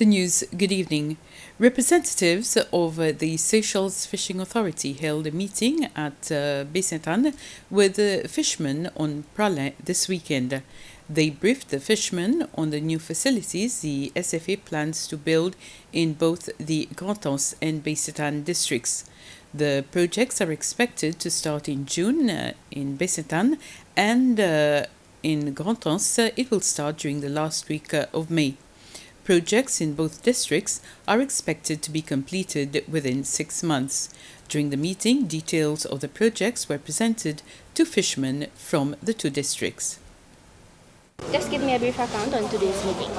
The news, good evening. Representatives of the Seychelles Fishing Authority held a meeting at Baie-Sainte-Anne with fishermen on Pralin this weekend. They briefed the fishermen on the new facilities the SFA plans to build in both the Grand-Anse and Baie-Sainte-Anne districts. The projects are expected to start in June in Baie-Sainte-Anne, and in Grand-Anse it will start during the last week of May. Projects in both districts are expected to be completed within 6 months. During the meeting, details of the projects were presented to fishermen from the two districts. Just give me a brief account on today's meeting.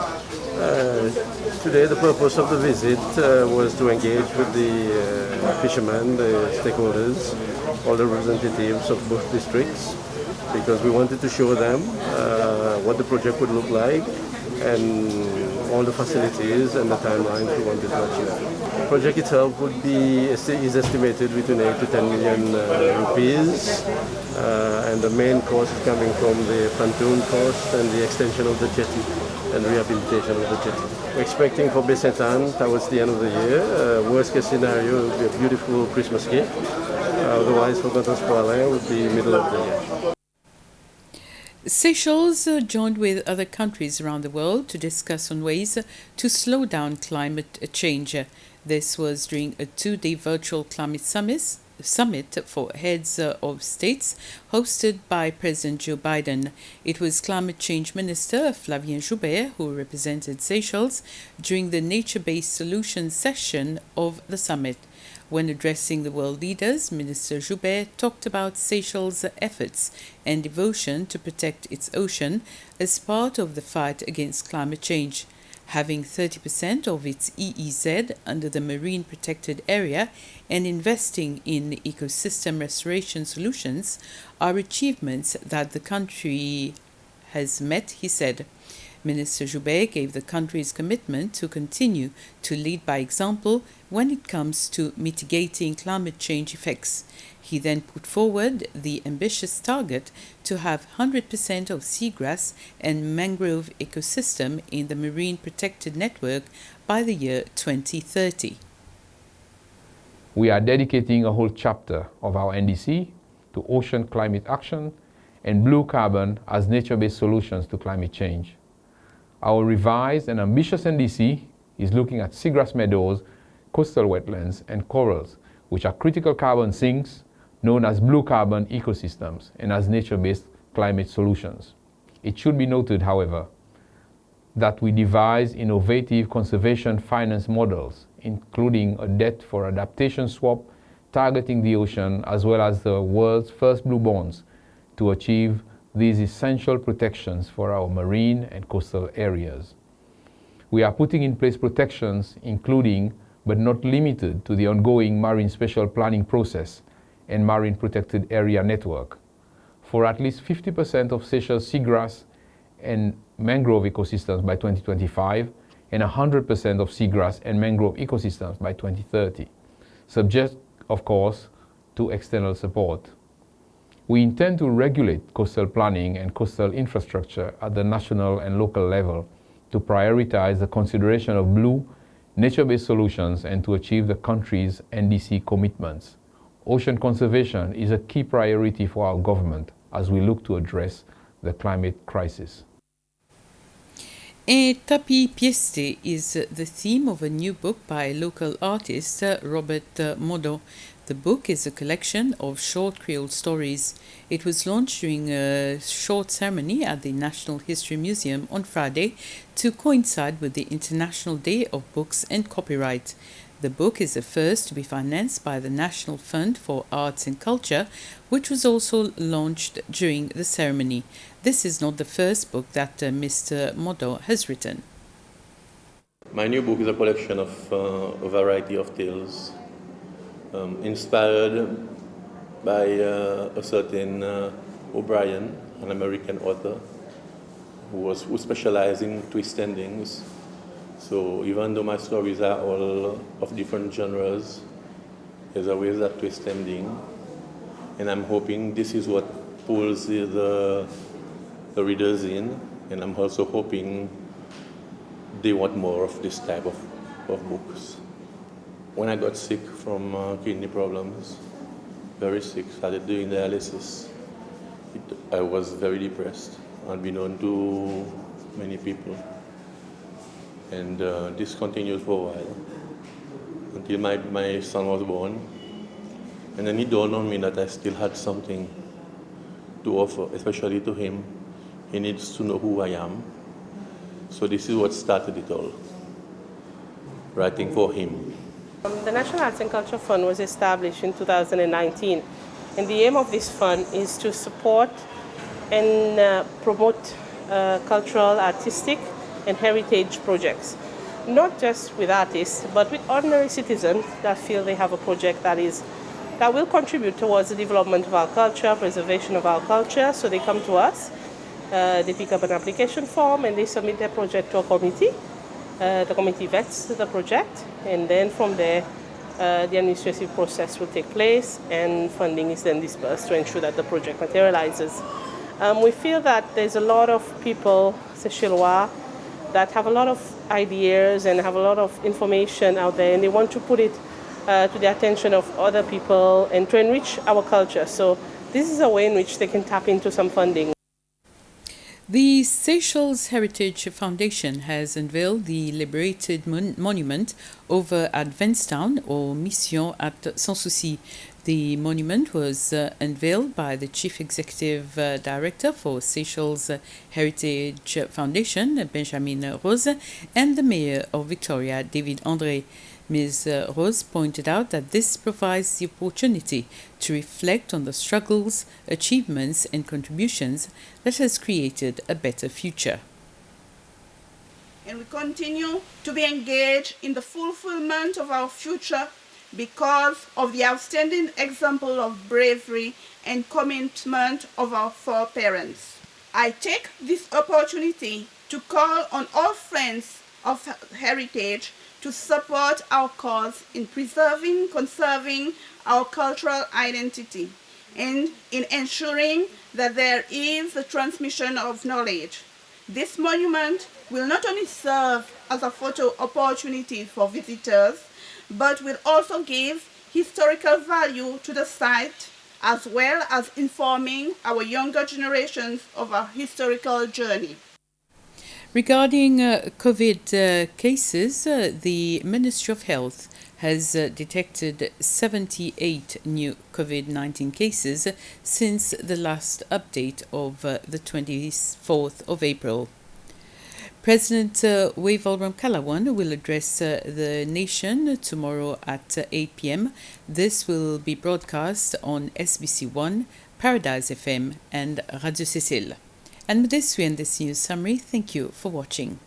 Today the purpose of the visit was to engage with the fishermen, the stakeholders, all the representatives of both districts, because we wanted to show them what the project would look like and all the facilities and the timelines we wanted to achieve. The project itself is estimated between 8 to 10 million rupees, and the main cost coming from the pontoon cost and the extension of the jetty and rehabilitation of the jetty. We're expecting for Baie-Sainte-Anne towards the end of the year. Worst case scenario would be a beautiful Christmas gift. Otherwise for Grand-Anse would be middle of the year. Seychelles joined with other countries around the world to discuss on ways to slow down climate change. This was during a 2-day virtual climate summit for heads of states hosted by President Joe Biden. It was Climate Change Minister Flavien Joubert who represented Seychelles during the nature-based solutions session of the summit. When addressing the world leaders, Minister Joubert talked about Seychelles' efforts and devotion to protect its ocean as part of the fight against climate change. Having 30% of its EEZ under the marine protected area and investing in ecosystem restoration solutions are achievements that the country has met, he said. Minister Joubert gave the country's commitment to continue to lead by example when it comes to mitigating climate change effects. He then put forward the ambitious target to have 100% of seagrass and mangrove ecosystem in the marine protected network by the year 2030. We are dedicating a whole chapter of our NDC to ocean climate action and blue carbon as nature-based solutions to climate change. Our revised and ambitious NDC is looking at seagrass meadows, coastal wetlands, and corals, which are critical carbon sinks known as blue carbon ecosystems and as nature-based climate solutions. It should be noted, however, that we devise innovative conservation finance models, including a debt for adaptation swap targeting the ocean, as well as the world's first blue bonds to achieve these essential protections for our marine and coastal areas. We are putting in place protections including, but not limited to, the ongoing marine spatial planning process and marine protected area network for at least 50% of Seychelles seagrass and mangrove ecosystems by 2025 and 100% of seagrass and mangrove ecosystems by 2030, subject, of course, to external support. We intend to regulate coastal planning and coastal infrastructure at the national and local level to prioritize the consideration of blue, nature-based solutions and to achieve the country's NDC commitments. Ocean conservation is a key priority for our government as we look to address the climate crisis. Et tapis piesté is the theme of a new book by local artist Robert Modo. The book is a collection of short Creole stories. It was launched during a short ceremony at the National History Museum on Friday to coincide with the International Day of Books and Copyright. The book is the first to be financed by the National Fund for Arts and Culture, which was also launched during the ceremony. This is not the first book that Mr. Modo has written. My new book is a collection of a variety of tales, inspired by a certain O'Brien, an American author, who specialized in twist endings. So even though my stories are all of different genres, there's always that twist ending. And I'm hoping this is what pulls the readers in. And I'm also hoping they want more of this type of books. When I got sick from kidney problems, very sick, started doing dialysis, I was very depressed, unbeknown to many people. And this continued for a while, until my son was born. And then it dawned on me that I still had something to offer, especially to him. He needs to know who I am. So this is what started it all, writing for him. The National Arts and Culture Fund was established in 2019, and the aim of this fund is to support and promote cultural, artistic, and heritage projects, not just with artists, but with ordinary citizens that feel they have a project that will contribute towards the development of our culture, preservation of our culture. So they come to us, they pick up an application form, and they submit their project to a committee. The committee vets the project, and then from there, the administrative process will take place, and funding is then dispersed to ensure that the project materializes. We feel that there's a lot of people, Seychellois, that have a lot of ideas and have a lot of information out there, and they want to put it to the attention of other people and to enrich our culture. So this is a way in which they can tap into some funding. The Seychelles Heritage Foundation has unveiled the liberated monument over at Vinstown or Mission at Sans-Souci. The monument was unveiled by the Chief Executive Director for Seychelles Heritage Foundation, Benjamin Rose, and the Mayor of Victoria, David André. Ms. Rose pointed out that this provides the opportunity to reflect on the struggles, achievements, and contributions that has created a better future. And we continue to be engaged in the fulfillment of our future because of the outstanding example of bravery and commitment of our foreparents. I take this opportunity to call on all friends of heritage to support our cause in preserving, conserving our cultural identity, and in ensuring that there is a transmission of knowledge. This monument will not only serve as a photo opportunity for visitors, but will also give historical value to the site, as well as informing our younger generations of our historical journey. Regarding COVID cases, the Ministry of Health has detected 78 new COVID-19 cases since the last update of the 24th of April. President Wavell Ramkalawan will address the nation tomorrow at 8 p.m. This will be broadcast on SBC1, Paradise FM and Radio Cecil. And with this, we end this news summary. Thank you for watching.